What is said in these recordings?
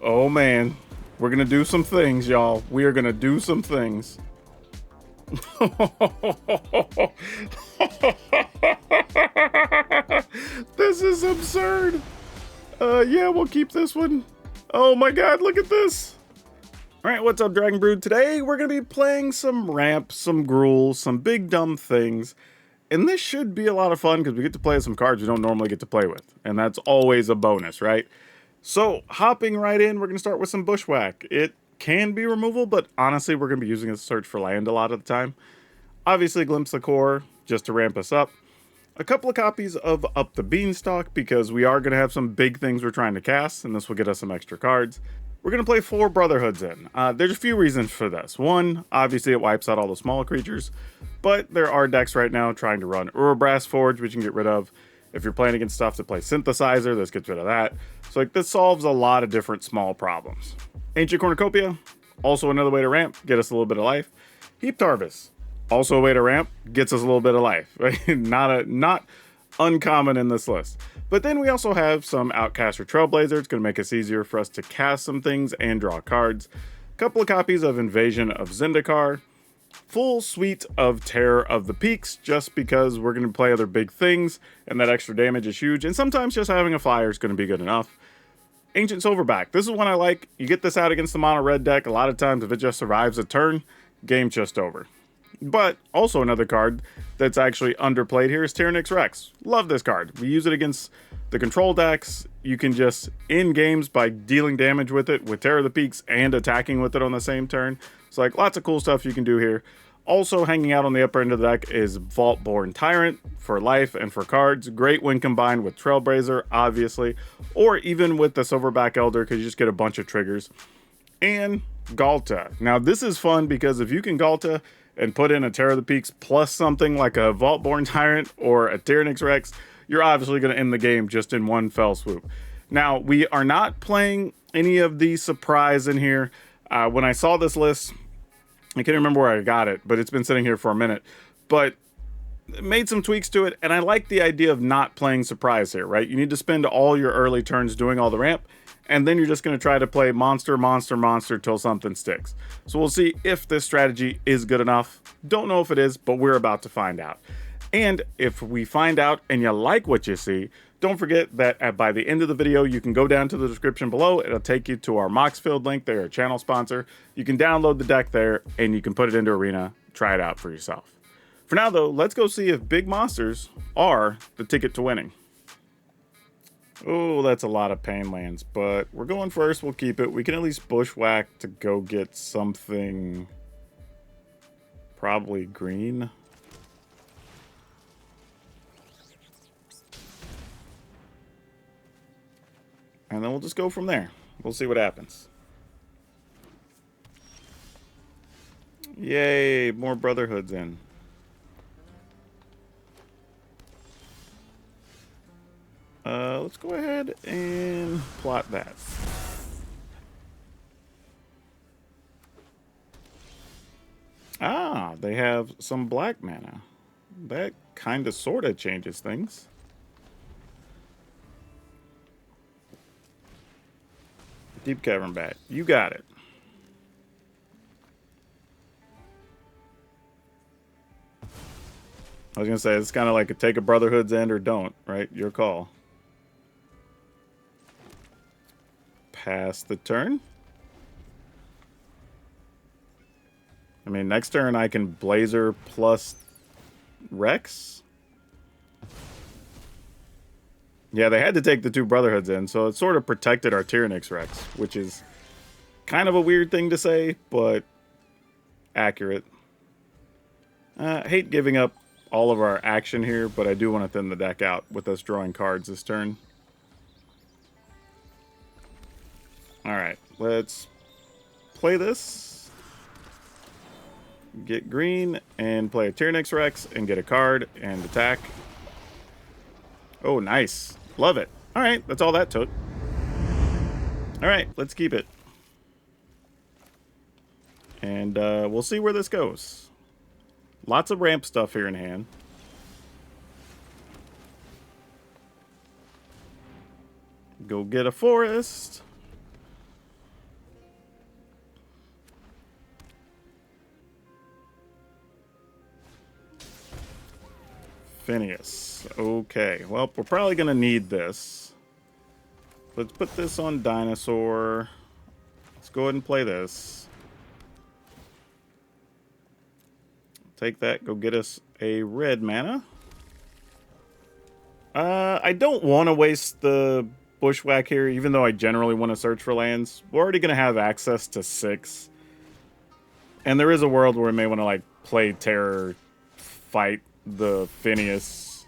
Oh man, we're gonna do some things, y'all. We are gonna do some things. This is absurd. Yeah, we'll keep this one. Oh my god, look at this. Alright, what's up, Dragon Brood? Today we're gonna be playing some ramp, some Gruul, some big dumb things. And this should be a lot of fun because we get to play some cards we don't normally get to play with. And that's always a bonus, right? So, hopping right in, we're going to start with some Bushwhack. It can be removal, but honestly, we're going to be using it to search for land a lot of the time. Obviously, Glimpse the Core, just to ramp us up. A couple of copies of Up the Beanstalk, because we are going to have some big things we're trying to cast, and this will get us some extra cards. We're going to play 4 Brotherhoods in. There's a few reasons for this. One, obviously it wipes out all the small creatures, but there are decks right now trying to run Urabrass Forge, which you can get rid of. If you're playing against stuff that plays Synthesizer, this gets rid of that. So like this solves a lot of different small problems. Ancient Cornucopia, also another way to ramp, get us a little bit of life. Heaped Harvest, also a way to ramp, gets us a little bit of life. Right? Not uncommon in this list. But then we also have some Outcaster Trailblazer. It's going to make us easier for us to cast some things and draw cards. A couple of copies of Invasion of Zendikar. Full suite of Terror of the Peaks, just because we're going to play other big things, and that extra damage is huge, and sometimes just having a flyer is going to be good enough. Ancient Silverback. This is one I like. You get this out against the mono red deck. A lot of times, if it just survives a turn, game's just over. But also another card that's actually underplayed here is Tyrannix Rex. Love this card. We use it against the control decks. You can just end games by dealing damage with it with Terror of the Peaks and attacking with it on the same turn. So like lots of cool stuff you can do here. Also hanging out on the upper end of the deck is Vaultborn Tyrant for life and for cards. Great when combined with Trailblazer, obviously, or even with the Silverback Elder because you just get a bunch of triggers. And Ghalta. Now this is fun because if you can Ghalta and put in a Terror of the Peaks plus something like a Vaultborn Tyrant or a Tyrannix Rex, you're obviously going to end the game just in one fell swoop. Now, we are not playing any of the surprise in here. When I saw this list, I can't remember where I got it, but it's been sitting here for a minute. But made some tweaks to it, and I like the idea of not playing surprise here, right? You need to spend all your early turns doing all the ramp, and then you're just going to try to play monster, monster, monster till something sticks. So we'll see if this strategy is good enough. Don't know if it is, but we're about to find out. And if we find out and you like what you see, don't forget that by the end of the video, you can go down to the description below. It'll take you to our Moxfield link. They're a channel sponsor. You can download the deck there, and you can put it into Arena. Try it out for yourself. For now, though, let's go see if big monsters are the ticket to winning. Oh, that's a lot of pain lands, but we're going first. We'll keep it. We can at least Bushwhack to go get something probably green. And then we'll just go from there. We'll see what happens. Yay, more Brotherhoods in. Let's go ahead and plot that. Ah, they have some black mana. That kind of sort of changes things. Deep Cavern Bat. You got it. I was going to say, it's kind of like a take a Brotherhood's end or don't, right? Your call. Pass the turn. I mean, next turn I can Blazer plus Rex. Yeah, they had to take the 2 Brotherhoods in, so it sort of protected our Tyrannix Rex, which is kind of a weird thing to say, but accurate. Hate giving up all of our action here, but I do want to thin the deck out with us drawing cards this turn. Alright, let's play this. Get green and play a Tyrannix Rex and get a card and attack. Oh, nice. Love it. Alright, that's all that took. Alright, let's keep it. And we'll see where this goes. Lots of ramp stuff here in hand. Go get a forest. Phineas. Okay, well, we're probably going to need this. Let's put this on Dinosaur. Let's go ahead and play this. Take that, go get us a red mana. I don't want to waste the Bushwhack here, even though I generally want to search for lands. We're already going to have access to 6. And there is a world where we may want to, like, play Terror, fight the Phineas.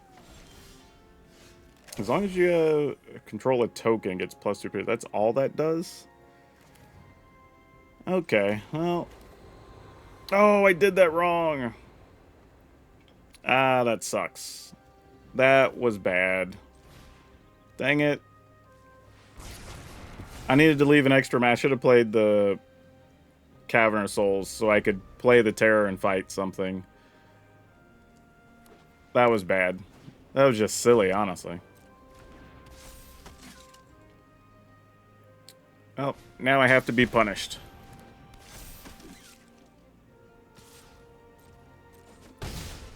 As long as you control a token, gets +2. That's all that does? Okay, well. Oh, I did that wrong. Ah, that sucks. That was bad. Dang it. I needed to leave an extra match. I should have played the Cavern of Souls so I could play the Terror and fight something. That was bad. That was just silly, honestly. Oh, now I have to be punished.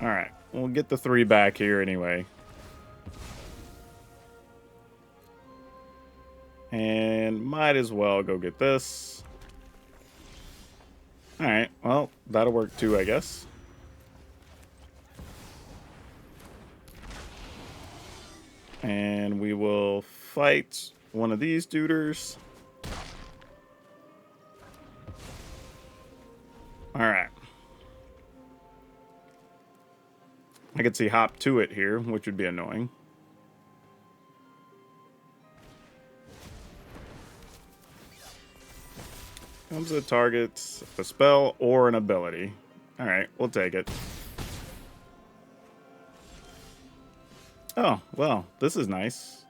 Alright, we'll get the 3 back here anyway. And might as well go get this. Alright, well, that'll work too, I guess. And we will fight one of these duders. Alright. I could see hop to it here, which would be annoying. Comes a target, a spell, or an ability. Alright, we'll take it. Oh, well, this is nice.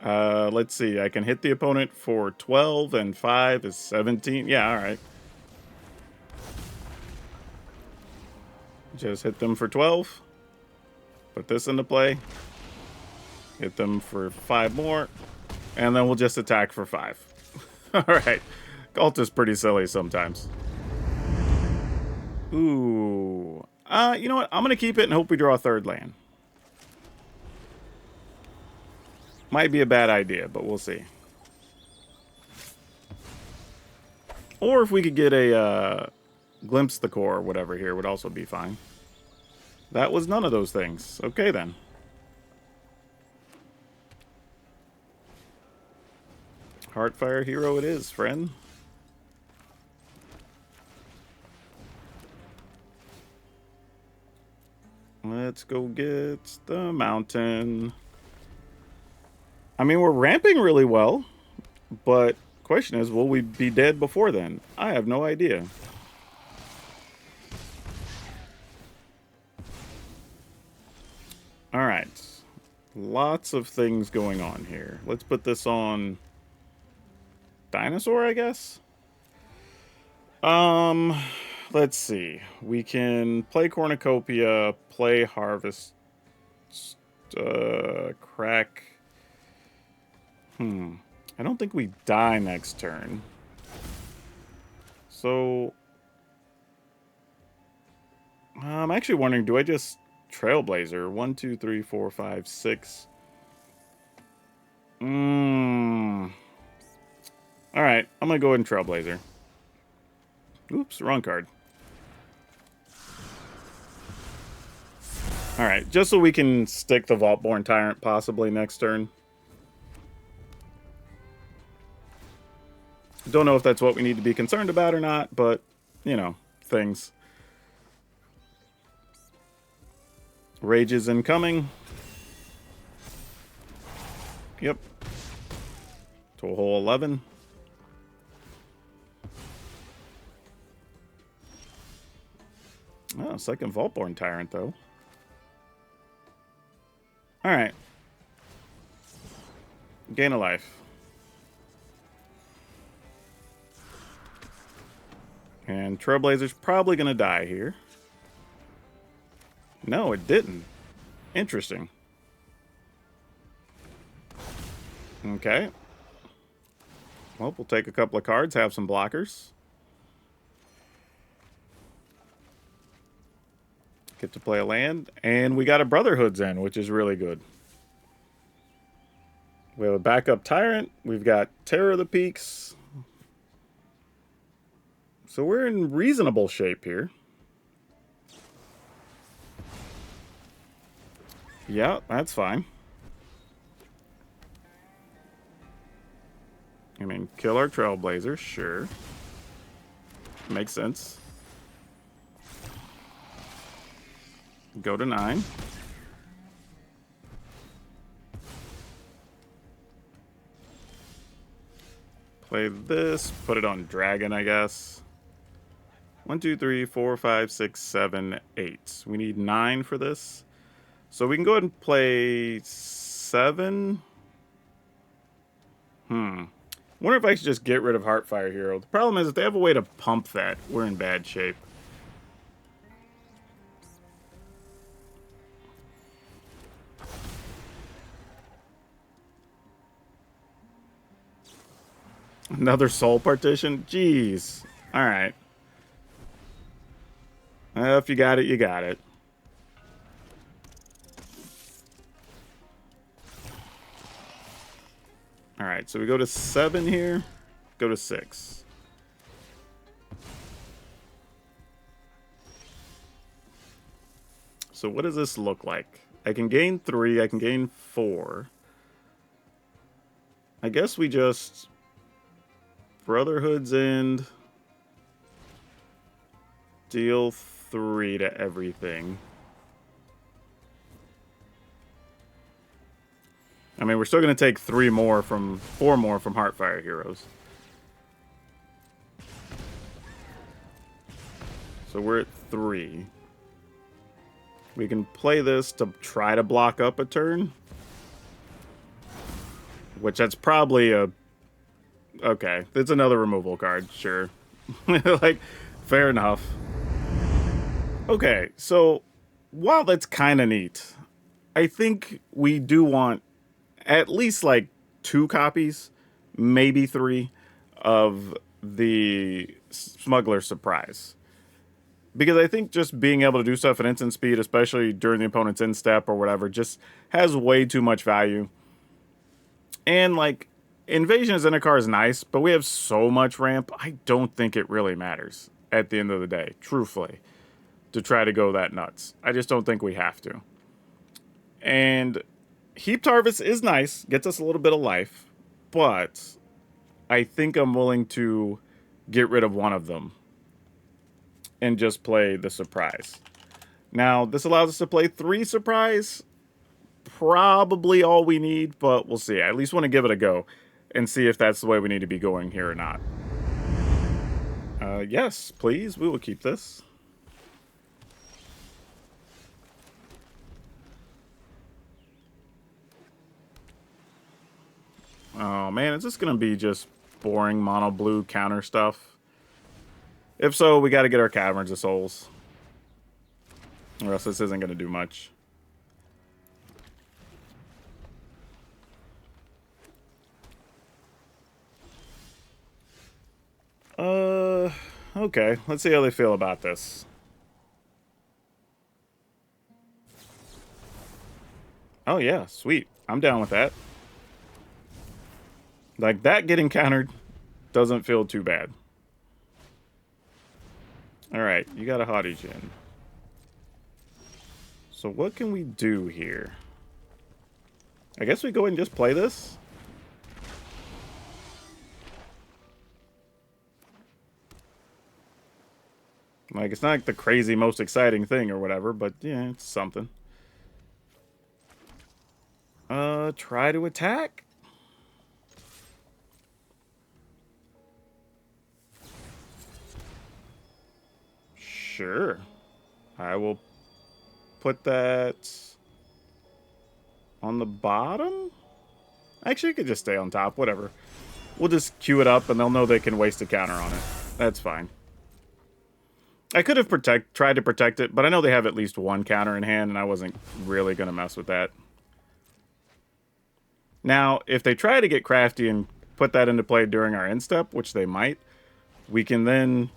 Let's see, I can hit the opponent for 12, and 5 is 17. Yeah, alright. Just hit them for 12. Put this into play. Hit them for 5 more. And then we'll just attack for 5. Alright. Ghalta's pretty silly sometimes. Ooh. You know what? I'm going to keep it and hope we draw a 3rd land. Might be a bad idea, but we'll see. Or if we could get a Glimpse the Core or whatever here would also be fine. That was none of those things. Okay, then. Heartfire Hero it is, friend. Let's go get the mountain. I mean, we're ramping really well, but question is, will we be dead before then? I have no idea. All right. Lots of things going on here. Let's put this on Dinosaur, I guess. Let's see. We can play Cornucopia, play Harvest, Crack. I don't think we die next turn. So, I'm actually wondering, do I just Trailblazer? 1, 2, 3, 4, 5, 6. Alright, I'm gonna go ahead and Trailblazer. Oops, wrong card. Alright, just so we can stick the Vaultborn Tyrant possibly next turn. Don't know if that's what we need to be concerned about or not, but, you know, things. Rage is incoming. Yep. To a hole 11. Oh, second Vaultborn Tyrant, though. Alright. Gain a life. And Trailblazer's probably going to die here. No, it didn't. Interesting. Okay. Well, we'll take a couple of cards, have some blockers. Get to play a land. And we got a Brotherhood's End, which is really good. We have a backup Tyrant. We've got Terror of the Peaks. So we're in reasonable shape here. Yeah, that's fine. I mean, kill our Trailblazer, sure. Makes sense. Go to 9. Play this, put it on Dragon, I guess. 1, 2, 3, 4, 5, 6, 7, 8. We need 9 for this. So we can go ahead and play 7. Wonder if I should just get rid of Heartfire Hero. The problem is if they have a way to pump that, we're in bad shape. Another Soul Partition? Jeez. Alright. If you got it, you got it. Alright, so we go to 7 here. Go to 6. So what does this look like? I can gain 3, I can gain 4. I guess we just... Brotherhood's End. Deal 3 to everything. I mean, we're still going to take 4 more from Heartfire Heroes. So we're at 3. We can play this to try to block up a turn. Which that's probably a... Okay, it's another removal card, sure. Like, fair enough. Okay, so while that's kind of neat, I think we do want at least like 2 copies, maybe 3, of the Smuggler Surprise. Because I think just being able to do stuff at instant speed, especially during the opponent's end step or whatever, just has way too much value. And like, Invasion of Zendikar is nice, but we have so much ramp, I don't think it really matters at the end of the day, truthfully, to try to go that nuts. I just don't think we have to. And Heaped Harvest is nice, gets us a little bit of life, but I think I'm willing to get rid of one of them and just play the Surprise. Now, this allows us to play 3 Surprise, probably all we need, but we'll see. I at least want to give it a go and see if that's the way we need to be going here or not. Yes, please. We will keep this. Oh, man. Is this going to be just boring mono blue counter stuff? If so, we got to get our Caverns of Souls. Or else this isn't going to do much. Okay. Let's see how they feel about this. Oh, yeah. Sweet. I'm down with that. Like, that getting countered doesn't feel too bad. Alright. You got a Haughty Djinn. So what can we do here? I guess we go and just play this? Like, it's not like the crazy, most exciting thing or whatever, but yeah, it's something. Try to attack? Sure. I will put that on the bottom? Actually, it could just stay on top, whatever. We'll just queue it up and they'll know they can waste a counter on it. That's fine. I could have tried to protect it, but I know they have at least 1 counter in hand, and I wasn't really going to mess with that. Now, if they try to get crafty and put that into play during our end step, which they might, we can then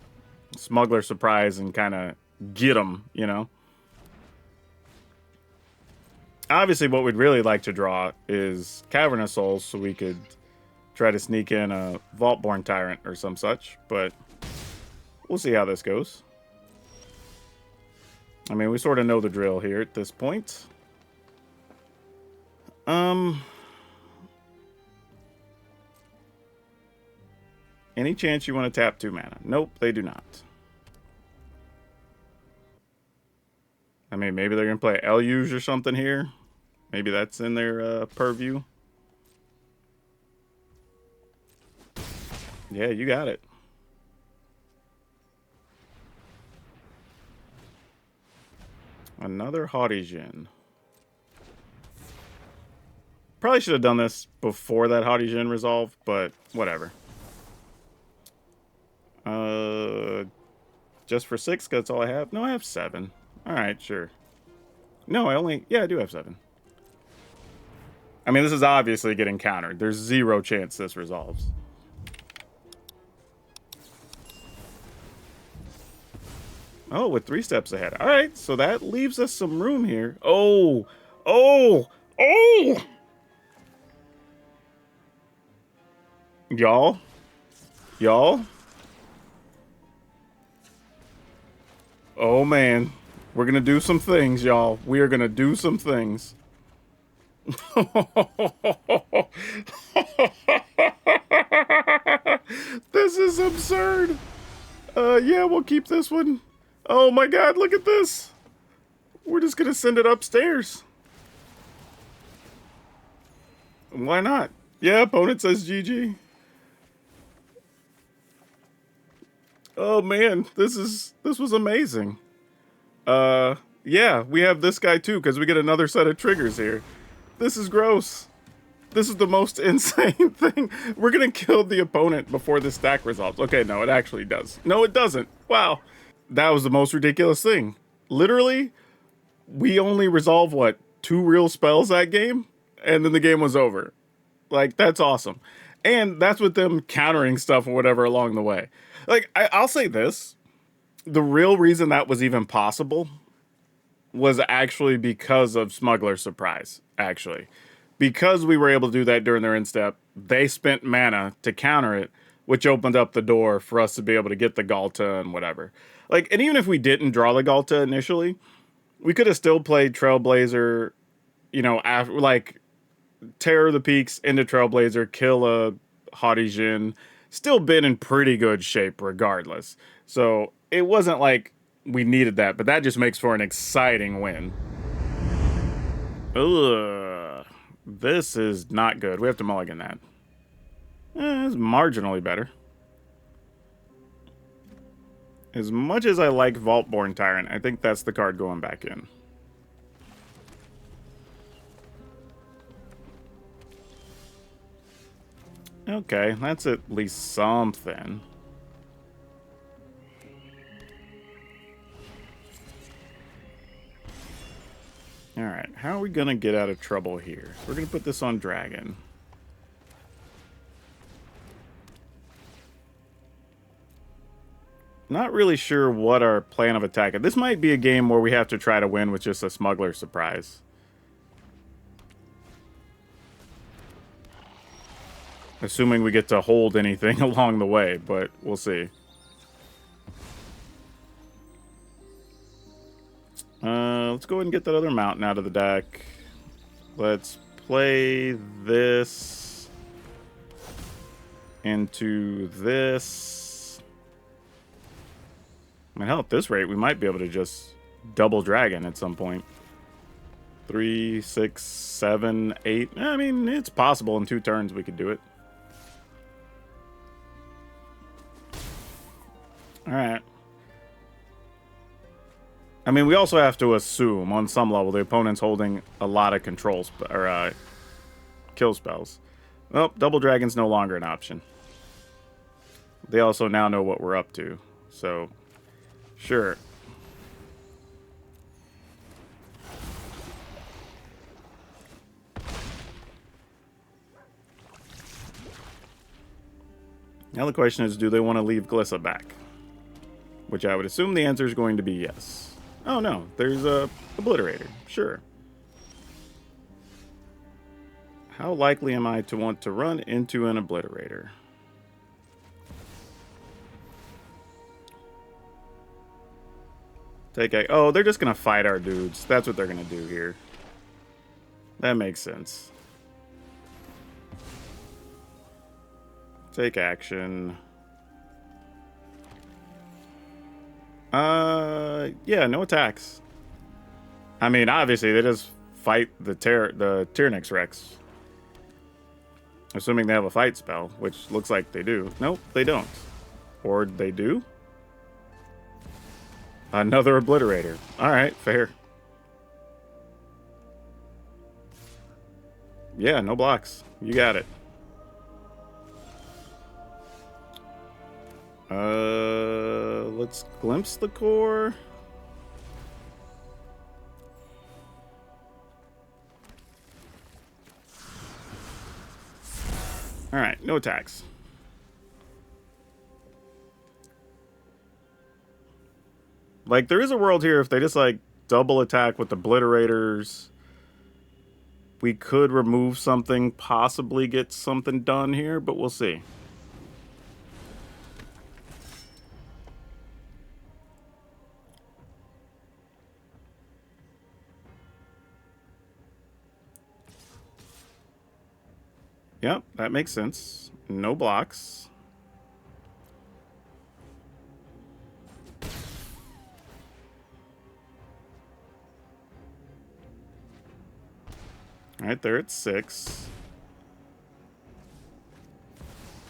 Smuggler Surprise and kind of get them, you know? Obviously, what we'd really like to draw is Cavernous Souls, so we could try to sneak in a Vaultborn Tyrant or some such, but we'll see how this goes. I mean, we sort of know the drill here at this point. Any chance you want to tap 2 mana? Nope, they do not. I mean, maybe they're going to play Eluge or something here. Maybe that's in their purview. Yeah, you got it. Another Haughty Djinn. Probably should have done this before that Haughty Djinn resolved, but whatever. Just for 6, that's all I have? No, I have 7. Alright, sure. No, I do have 7. I mean, this is obviously getting countered. There's 0 chance this resolves. Oh, with 3 steps ahead. All right, so that leaves us some room here. Oh! Y'all? Oh, man. We're going to do some things, y'all. We are going to do some things. This is absurd. Yeah, we'll keep this one. Oh my god, look at this. We're just gonna send it upstairs. Why not? Yeah, opponent says GG. Oh man, this was amazing. Yeah, we have this guy too, because we get another set of triggers here. This is gross. This is the most insane thing. We're gonna kill the opponent before the stack resolves. Okay, no, it actually does. No, it doesn't. Wow. That was the most ridiculous thing. Literally, we only resolve, what, 2 real spells that game? And then the game was over. Like, that's awesome. And that's with them countering stuff or whatever along the way. Like, I'll say this. The real reason that was even possible was actually because of Smuggler's Surprise, actually. Because we were able to do that during their instep, they spent mana to counter it, which opened up the door for us to be able to get the Ghalta and whatever. Like, and even if we didn't draw the Ghalta initially, we could have still played Trailblazer, you know, after, like, Terror the Peaks into Trailblazer, kill a Haughty Djinn, still been in pretty good shape regardless. So it wasn't like we needed that, but that just makes for an exciting win. Ugh. This is not good. We have to mulligan that. It's marginally better. As much as I like Vaultborn Tyrant, I think that's the card going back in. Okay, that's at least something. Alright, how are we going to get out of trouble here? We're going to put this on Dragon. Not really sure what our plan of attack is. This might be a game where we have to try to win with just a Smuggler's Surprise. Assuming we get to hold anything along the way, but we'll see. Let's go ahead and get that other mountain out of the deck. Let's play this into this. I mean, hell, at this rate, we might be able to just double Dragon at some point. 3, 6, 7, 8. I mean, it's possible in 2 turns we could do it. Alright. I mean, we also have to assume, on some level, the opponent's holding a lot of controls or kill spells. Well, Double Dragon's no longer an option. They also now know what we're up to, so sure. Now the question is, do they want to leave Glissa back? Which I would assume the answer is going to be yes. Oh no, there's a Obliterator. Sure. How likely am I to want to run into an obliterator? Oh, they're just going to fight our dudes. That's what they're going to do here. That makes sense. Take action. Yeah, no attacks. I mean, obviously, they just fight the Tyrannix Rex. Assuming they have a fight spell, which looks like they do. Nope, they don't. Or they do? Another obliterator. Alright, fair. Yeah, no blocks. You got it. Let's glimpse the core. Alright, no attacks. Like, there is a world here if they just, like, double attack with obliterators. We could remove something, possibly get something done here, but we'll see. Yep, that makes sense. No blocks. Alright, they're at 6.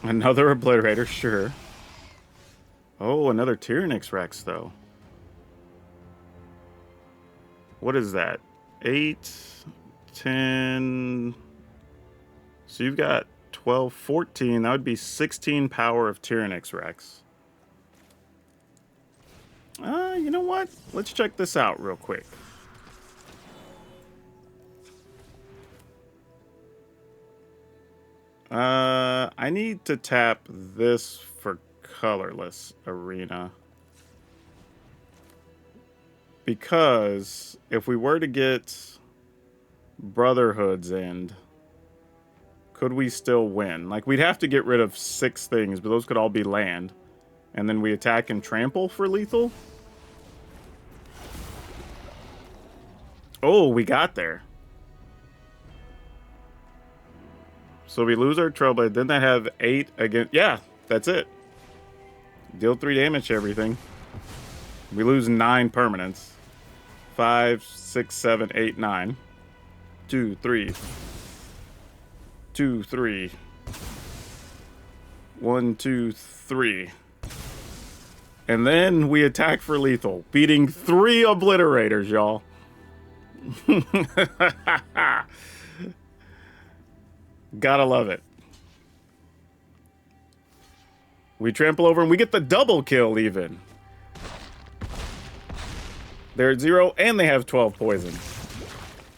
Another obliterator, sure. Oh, another Tyrannix Rex, though. What is that? 8, 10... So you've got 12, 14. That would be 16 power of Tyrannix Rex. You know what? Let's check this out real quick. I need to tap this for colorless arena. Because if we were to get Brotherhood's End, could we still win? Like, we'd have to get rid of 6 things, but those could all be land. And then we attack and trample for lethal? Oh, we got there. So we lose our Trailblazer. Didn't that have 8 against... Yeah, that's it. Deal 3 damage to everything. We lose 9 permanents. 5, 6, 7, 8, 9. 2, 3. 2, 3. 1, 2, 3. And then we attack for lethal, beating 3 obliterators, y'all. Gotta love it. We trample over and we get the double kill even. They're at 0 and they have 12 poison.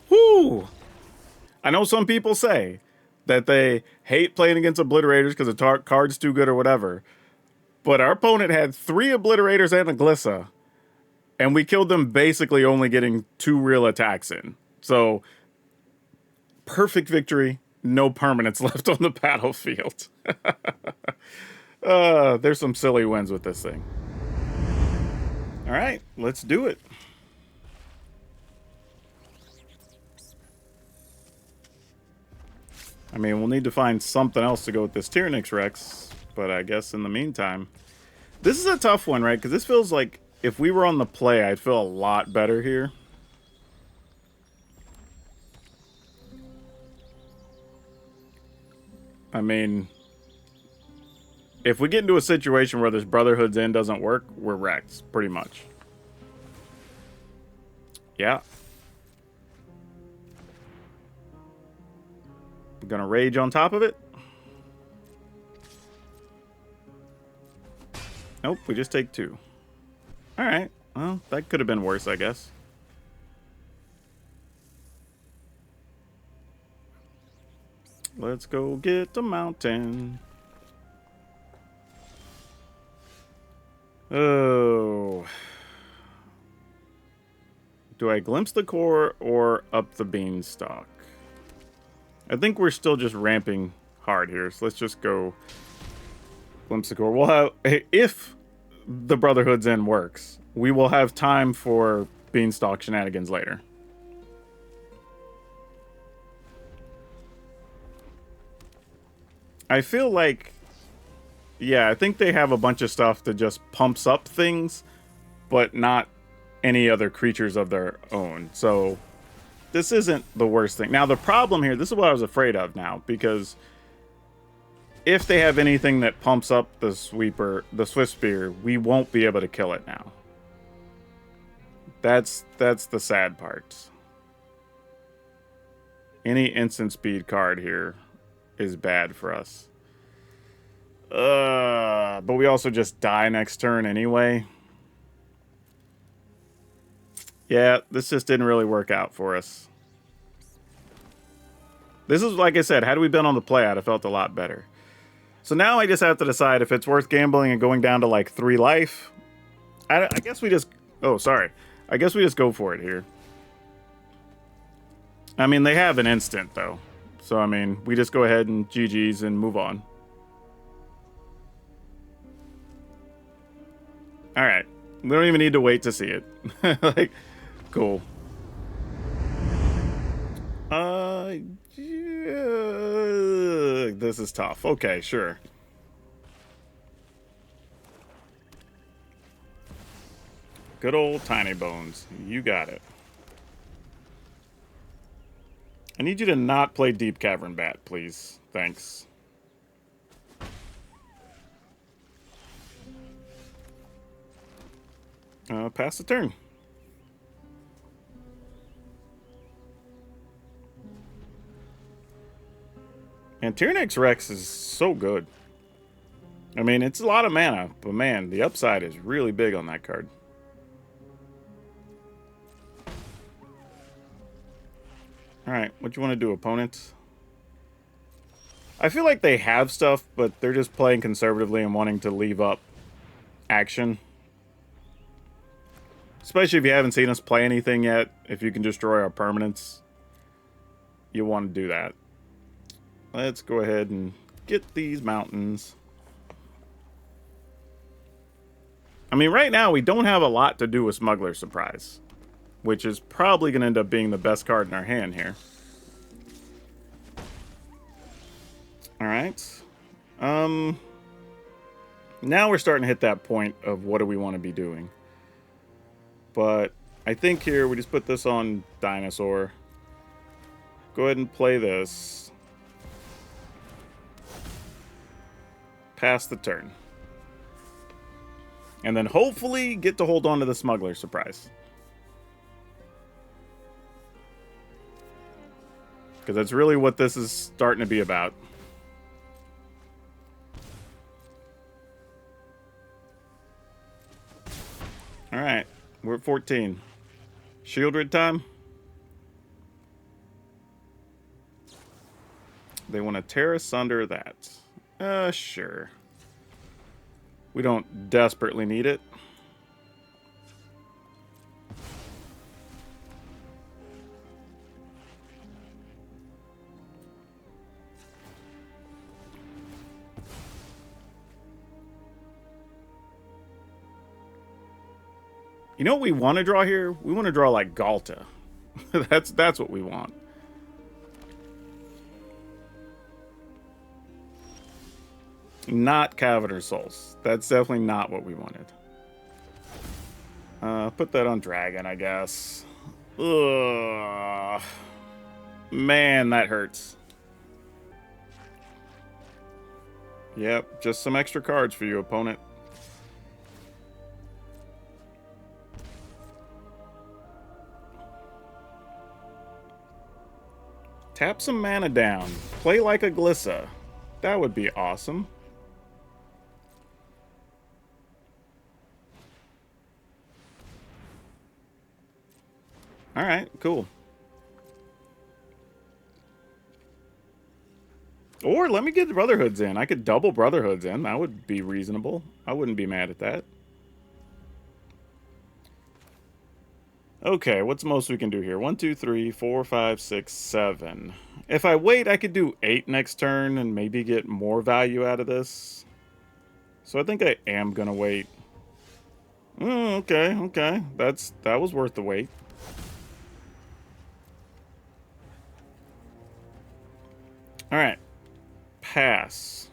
Whoo! I know some people say that they hate playing against obliterators because the card's too good or whatever. But our opponent had 3 obliterators and a Glyssa. And we killed them basically only getting 2 real attacks in. So, perfect victory. No permanents left on the battlefield. There's some silly wins with this thing. Alright, let's do it. I mean, we'll need to find something else to go with this Tyrannix Rex, but I guess in the meantime... This is a tough one, right? Because this feels like if we were on the play, I'd feel a lot better here. I mean... If we get into a situation where this Brotherhood's End doesn't work, we're wrecked, pretty much. Yeah. Gonna rage on top of it. Nope, we just take 2. Alright, well, that could have been worse, I guess. Let's go get the mountain. Oh. Do I glimpse the core or up the beanstalk? I think we're still just ramping hard here, so let's just go Glimpsicore. We'll have, if the Brotherhood's End works, we will have time for Beanstalk shenanigans later. I feel like, yeah, I think they have a bunch of stuff that just pumps up things, but not any other creatures of their own. So this isn't the worst thing. Now, the problem here, this is what I was afraid of now, because if they have anything that pumps up the Sweeper, the Swift Spear, we won't be able to kill it now. That's the sad part. Any instant speed card here is bad for us. But we also just die next turn anyway. Yeah, this just didn't really work out for us. This is, like I said, had we been on the play, I'd have felt a lot better. So now I just have to decide if it's worth gambling and going down to like 3 life. I guess we just... Oh, sorry. I guess we just go for it here. I mean, they have an instant, though. So, I mean, we just go ahead and GG's and move on. Alright. We don't even need to wait to see it. Like, cool. Yeah, this is tough. Okay, sure. Good old Tiny Bones. You got it. I need you to not play Deep Cavern Bat, please. Thanks. Pass the turn. And Tyrannix Rex is so good. I mean, it's a lot of mana, but man, the upside is really big on that card. Alright, what do you want to do, opponent? I feel like they have stuff, but they're just playing conservatively and wanting to leave up action. Especially if you haven't seen us play anything yet. If you can destroy our permanents, you want to do that. Let's go ahead and get these mountains. I mean, right now, we don't have a lot to do with Smuggler's Surprise, which is probably going to end up being the best card in our hand here. Alright. Now we're starting to hit that point of what do we want to be doing. But I think here we just put this on Dinosaur. Go ahead and play this. Pass the turn. And then hopefully get to hold on to the Smuggler's Surprise. Because that's really what this is starting to be about. Alright, we're at 14. Shieldred time. They want to tear asunder that. Sure. We don't desperately need it. You know what we want to draw here? We want to draw like Ghalta. That's what we want. Not Cavernous Souls. That's definitely not what we wanted. Put that on Dragon, I guess. Ugh. Man, that hurts. Yep, just some extra cards for you, opponent. Tap some mana down. Play like a Glissa. That would be awesome. Alright, cool. Or let me get the Brotherhoods in. I could double Brotherhoods in. That would be reasonable. I wouldn't be mad at that. Okay, what's the most we can do here? 1, 2, 3, 4, 5, 6, 7. If I wait, I could do 8 next turn and maybe get more value out of this. So I think I am gonna wait. Okay, okay. That was worth the wait. Alright. Pass.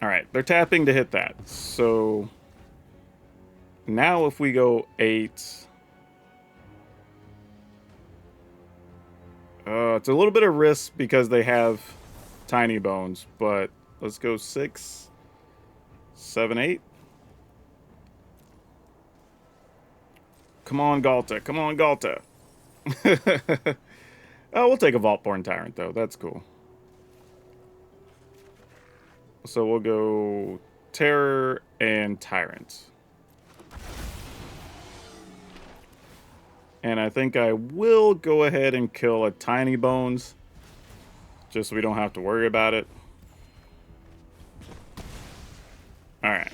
Alright, they're tapping to hit that. So now if we go 8... it's a little bit of risk because they have tiny bones, but let's go 6, 7, 8. Come on, Ghalta. Come on, Ghalta. Oh, we'll take a Vaultborn Tyrant, though. That's cool. So we'll go Terror and Tyrant. And I think I will go ahead and kill a Tiny Bones, just so we don't have to worry about it. Alright.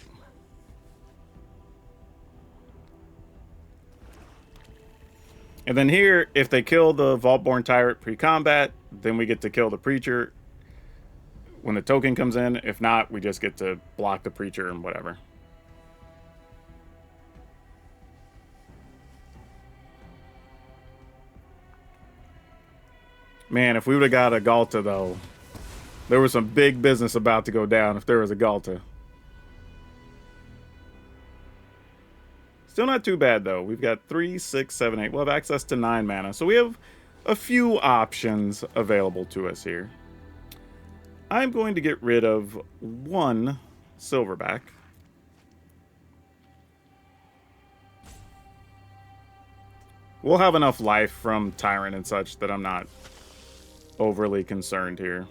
And then here, if they kill the Vaultborn Tyrant pre-combat, then we get to kill the Preacher when the token comes in. If not, we just get to block the Preacher and whatever. Man, if we would have got a Ghalta, though, there was some big business about to go down if there was a Ghalta. Still not too bad, though. We've got 3, 6, 7, 8. We'll have access to 9 mana. So we have a few options available to us here. I'm going to get rid of 1 Silverback. We'll have enough life from Tyrant and such that I'm not overly concerned here.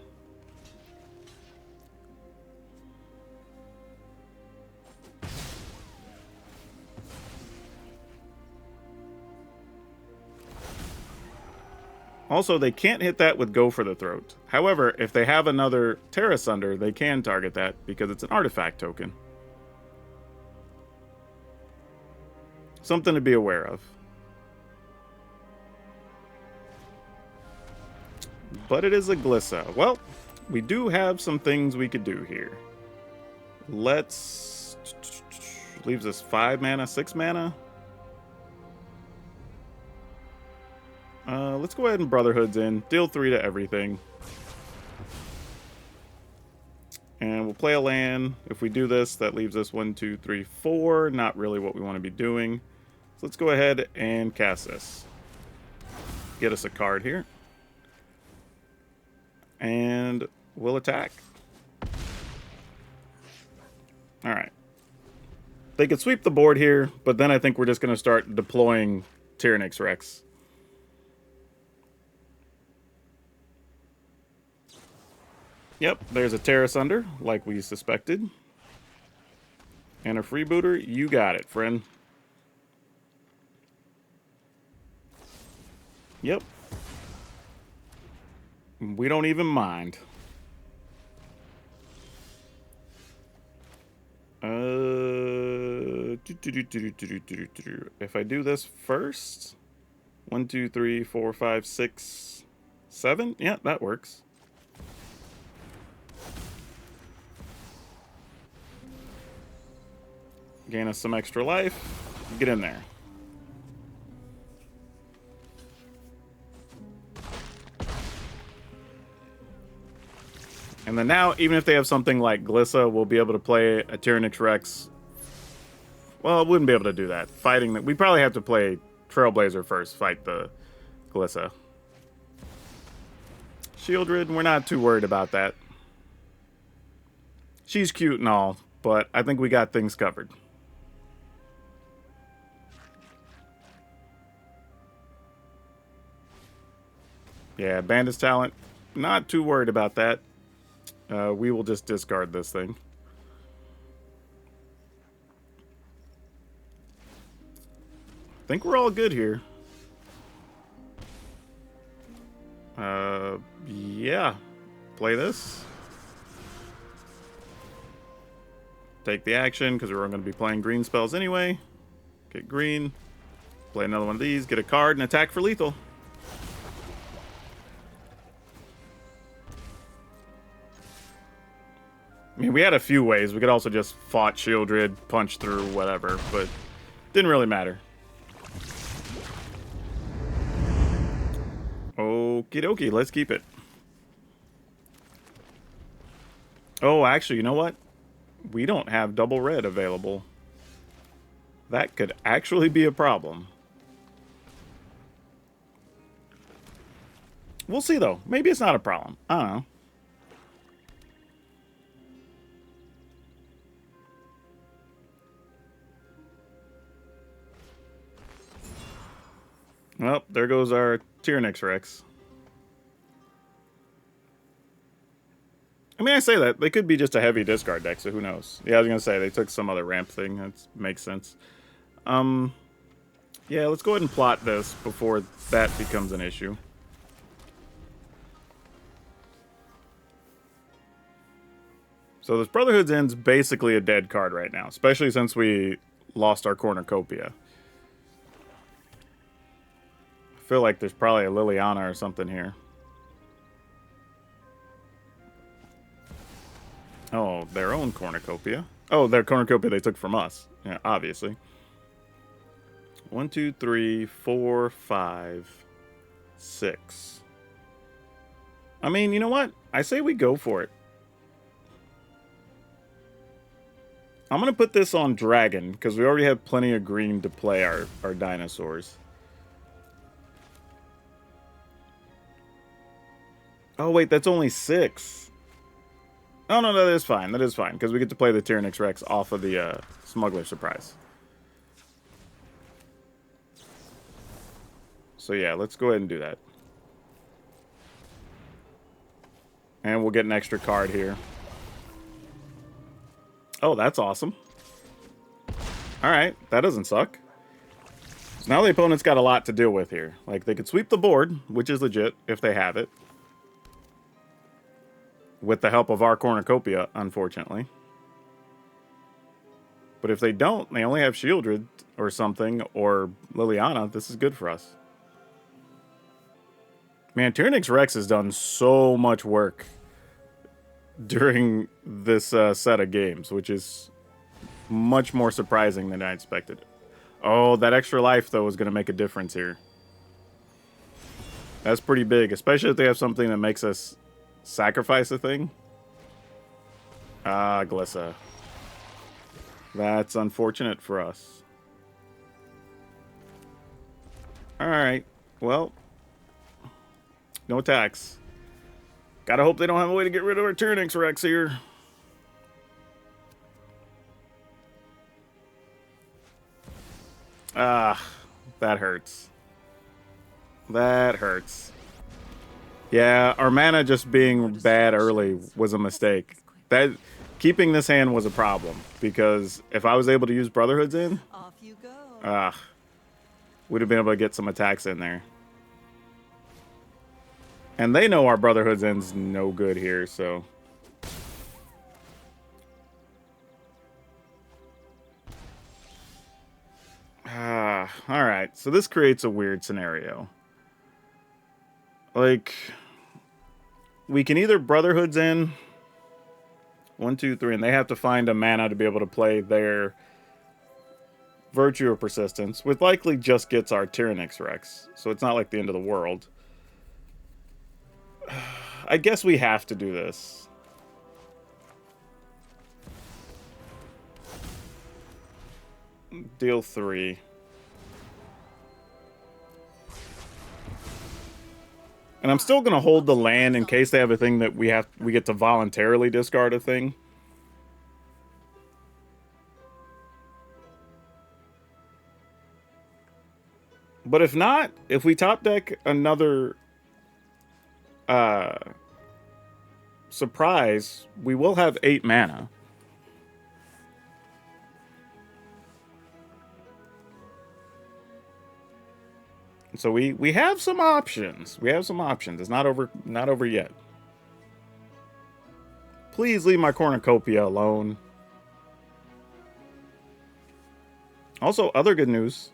Also, they can't hit that with Go for the Throat. However, if they have another Terra Sunder, they can target that because it's an artifact token. Something to be aware of. But it is a Glissa. Well, we do have some things we could do here. Let's... leaves us 5 mana, 6 mana. Let's go ahead and Brotherhood's in. Deal 3 to everything. And we'll play a land. If we do this, that leaves us 1, 2, 3, 4. Not really what we want to be doing. So let's go ahead and cast this. Get us a card here. And we'll attack. Alright. They could sweep the board here, but then I think we're just going to start deploying Tyrannix Rex. Yep, there's a Terra Sunder, like we suspected. And a freebooter, you got it, friend. Yep. We don't even mind. If I do this first, 1, 2, 3, 4, 5, 6, 7. Yeah, that works. Gain us some extra life. Get in there. And then now, even if they have something like Glissa, we'll be able to play a Tyrannix Rex. Well, wouldn't be able to do that. Fighting that, we probably have to play Trailblazer first, fight the Glissa. Shieldred, we're not too worried about that. She's cute and all, but I think we got things covered. Yeah, Bandit's Talent, not too worried about that. We will just discard this thing. I think we're all good here. Yeah. Play this. Take the action, because we're going to be playing green spells anyway. Get green. Play another one of these, get a card, and attack for lethal. I mean, we had a few ways. We could also just fought Shieldred, punch through, whatever, but didn't really matter. Okie dokie, let's keep it. Oh, actually, you know what? We don't have double red available. That could actually be a problem. We'll see, though. Maybe it's not a problem. I don't know. Well, there goes our Tyrannix Rex. I mean, I say that. They could be just a heavy discard deck, so who knows? Yeah, I was going to say, they took some other ramp thing. That makes sense. Yeah, let's go ahead and plot this before that becomes an issue. So this Brotherhood's End's basically a dead card right now, especially since we lost our Cornucopia. I feel like there's probably a Liliana or something here. Oh, their own Cornucopia. Oh, their Cornucopia they took from us. Yeah, obviously. 1, 2, 3, 4, 5, 6. I mean, you know what? I say we go for it. I'm going to put this on Dragon, because we already have plenty of green to play our dinosaurs. Oh, wait, that's only 6. Oh, no, that is fine. That is fine, because we get to play the Tyrannix Rex off of the Smuggler Surprise. So, yeah, let's go ahead and do that. And we'll get an extra card here. Oh, that's awesome. Alright, that doesn't suck. So now the opponent's got a lot to deal with here. Like, they could sweep the board, which is legit, if they have it. With the help of our Cornucopia, unfortunately. But if they don't, they only have Shieldred or something, or Liliana, this is good for us. Man, Tyrannix Rex has done so much work during this set of games, which is much more surprising than I expected. Oh, that extra life, though, is going to make a difference here. That's pretty big, especially if they have something that makes us sacrifice a thing. Ah, Glissa. That's unfortunate for us. Alright, well, no attacks. Gotta hope they don't have a way to get rid of our Tyrannix Rex here. Ah, that hurts. That hurts. Yeah, our mana just being bad early was a mistake. That keeping this hand was a problem, because if I was able to use Brotherhood's in, we'd have been able to get some attacks in there. And they know our Brotherhood's End's no good here, so. Alright, so this creates a weird scenario. Like, we can either Brotherhood's in 1, 2, 3, and they have to find a mana to be able to play their Virtue of Persistence, which likely just gets our Tyrannix Rex, so it's not like the end of the world. I guess we have to do this. Deal 3. And I'm still going to hold the land in case they have a thing that we get to voluntarily discard a thing. But if not, if we top deck another surprise, we will have 8 mana. So we have some options. We have some options. It's not over yet. Please leave my Cornucopia alone. Also, other good news.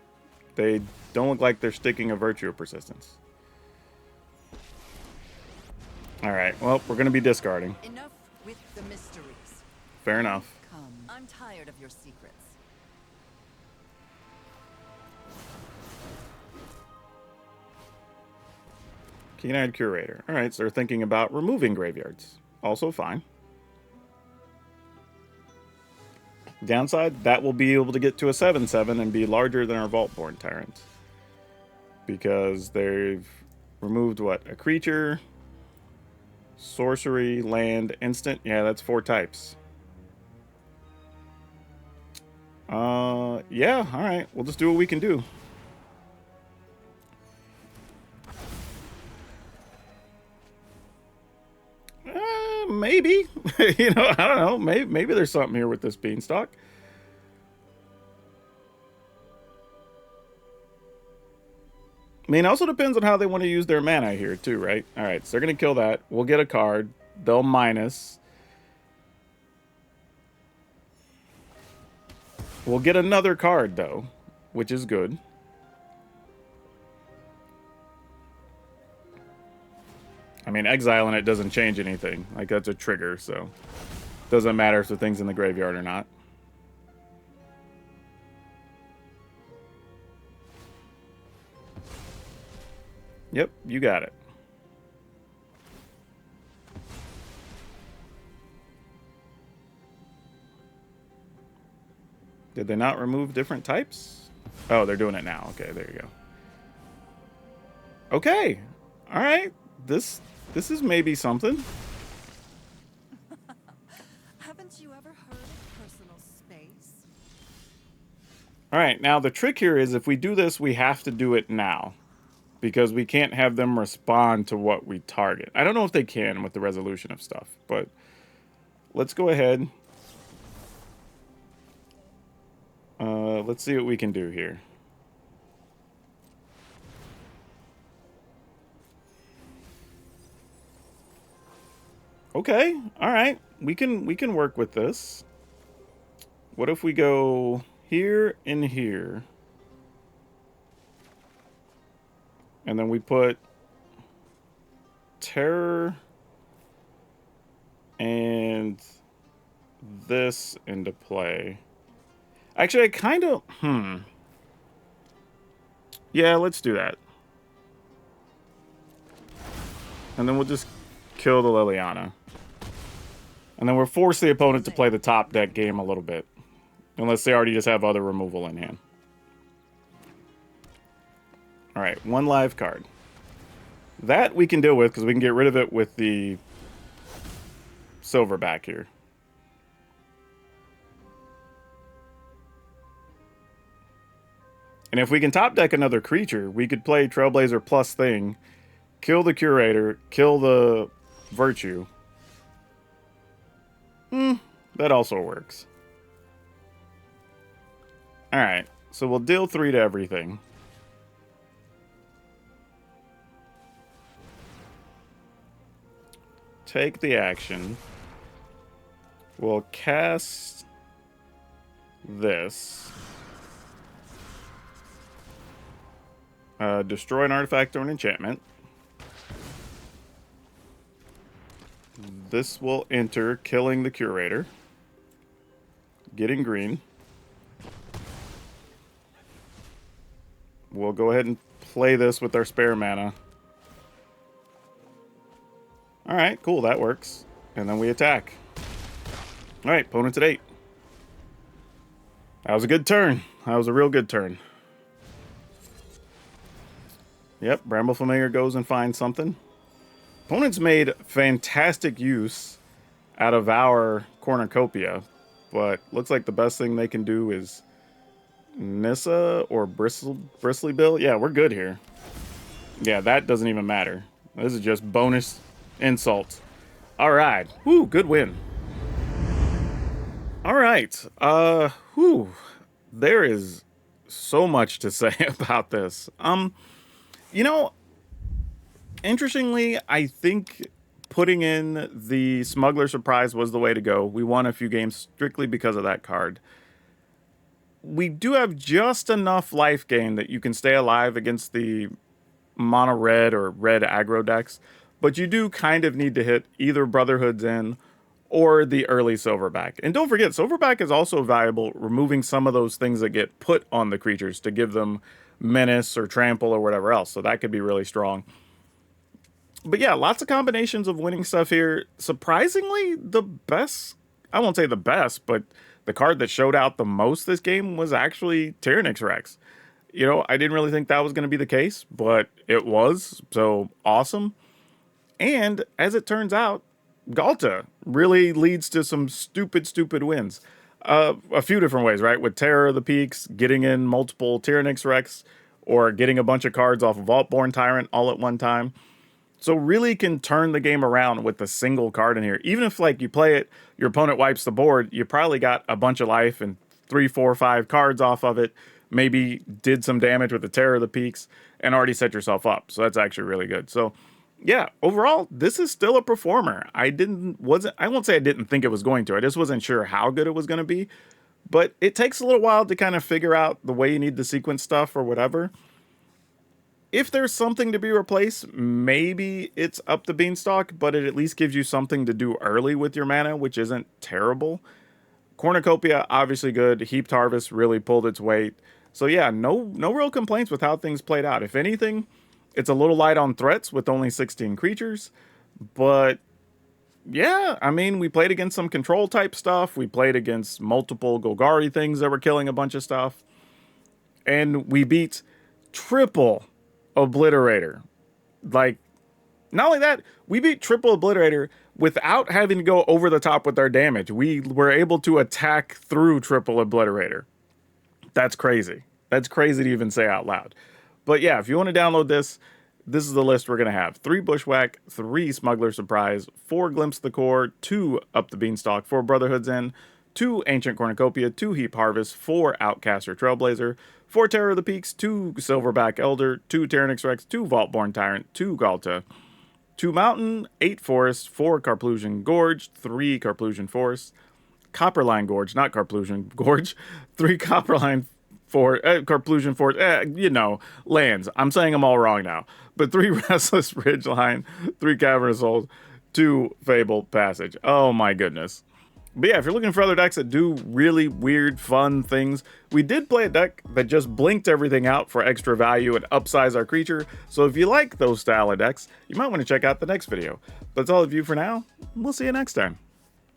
They don't look like they're sticking a Virtue of Persistence. Alright, well, we're going to be discarding. Enough with the mysteries. Fair enough. Come. I'm tired of your secrets. Keen-Eyed Curator. Alright, so they're thinking about removing graveyards. Also fine. Downside, that will be able to get to a 7/7 and be larger than our Vaultborn Tyrant. Because they've removed, what, a creature, sorcery, land, instant. Yeah, that's 4 types. Yeah, alright. We'll just do what we can do. Maybe. You know, I don't know. Maybe there's something here with this Beanstalk. I mean, it also depends on how they want to use their mana here, too, right? Alright, so they're going to kill that. We'll get a card. They'll minus. We'll get another card, though, which is good. I mean, exiling it doesn't change anything. Like, that's a trigger, so doesn't matter if the thing's in the graveyard or not. Yep, you got it. Did they not remove different types? Oh, they're doing it now. Okay, there you go. Okay. All right. This is maybe something. Haven't you ever heard of personal space? All right. Now, the trick here is if we do this, we have to do it now. Because we can't have them respond to what we target. I don't know if they can with the resolution of stuff, but let's go ahead. Let's see what we can do here. Okay, all right. We can work with this. What if we go here and here? And then we put terror and this into play. Actually, I kind of... Yeah, let's do that. And then we'll just kill the Liliana. And then we'll force the opponent to play the top deck game a little bit. Unless they already just have other removal in hand. Alright, 1 live card. That we can deal with because we can get rid of it with the silverback here. And if we can top deck another creature, we could play Trailblazer plus thing, kill the Curator, kill the Virtue. That also works. Alright, so we'll deal 3 to everything. Take the action. We'll cast this. Destroy an artifact or an enchantment. This will enter, killing the Curator. Getting green. We'll go ahead and play this with our spare mana. Alright, cool, that works. And then we attack. Alright, opponent's at 8. That was a good turn. That was a real good turn. Yep, Bramble Familiar goes and finds something. Opponents made fantastic use out of our Cornucopia, but looks like the best thing they can do is Nissa or Bristly Bill. Yeah, we're good here. Yeah, that doesn't even matter. This is just bonus insult. All right. Whoo, good win. All right. Whoo. There is so much to say about this. You know, interestingly, I think putting in the Smuggler Surprise was the way to go. We won a few games strictly because of that card. we do have just enough life gain that you can stay alive against the mono red or red aggro decks, but you do kind of need to hit either Brotherhood's End or the early Silverback. And don't forget, Silverback is also valuable, removing some of those things that get put on the creatures to give them menace or trample or whatever else. So that could be really strong. But yeah, lots of combinations of winning stuff here. Surprisingly, the best, I won't say the best, but the card that showed out the most this game was actually Tyrannix Rex. You know, I didn't really think that was going to be the case, but it was. So awesome. And as it turns out, Ghalta really leads to some stupid wins. A few different ways, right? With Terror of the Peaks, getting in multiple Tyrannix Rex, or getting a bunch of cards off of Vaultborn Tyrant all at one time. So really can turn the game around with a single card in here. Even if like you play it, your opponent wipes the board, you probably got a bunch of life and 3, 4, 5 cards off of it. Maybe did some damage with the Terror of the Peaks and already set yourself up. So that's actually really good. So yeah, overall, this is still a performer. I won't say I didn't think it was going to. I just wasn't sure how good it was going to be. But it takes a little while to kind of figure out the way you need to sequence stuff or whatever. If there's something to be replaced, maybe it's up the beanstalk, but it at least gives you something to do early with your mana, which isn't terrible. Cornucopia, obviously good. Heaped Harvest really pulled its weight. So yeah, no real complaints with how things played out. If anything, it's a little light on threats with only 16 creatures, but yeah, I mean, we played against some control type stuff. We played against multiple Golgari things that were killing a bunch of stuff. And we beat triple Obliterator. Like, not only that, we beat triple Obliterator without having to go over the top with our damage. We were able to attack through triple Obliterator. That's crazy. That's crazy to even say out loud. But yeah, if you want to download this, this is the list we're going to have. 3 Bushwhack, 3 Smuggler Surprise, 4 Glimpse the Core, 2 Up the Beanstalk, 4 Brotherhood's End, 2 Ancient Cornucopia, 2 Heap Harvest, 4 Outcaster Trailblazer, 4 Terror of the Peaks, 2 Silverback Elder, 2 Tyrannix Rex, 2 Vaultborn Tyrant, 2 Ghalta, 2 Mountain, 8 Forest, 4 Carplusion Gorge, 3 Carplusion Forest, Copperline Gorge, not Carplusion Gorge, 3 Copperline Carplusion Forest, you know, lands. I'm saying them all wrong now. But 3 Restless Ridgeline, 3 Cavernous Hold, 2 Fable Passage. Oh my goodness. But yeah, if you're looking for other decks that do really weird, fun things, we did play a deck that just blinked everything out for extra value and upsize our creature. So if you like those style of decks, you might want to check out the next video. That's all of you for now. We'll see you next time.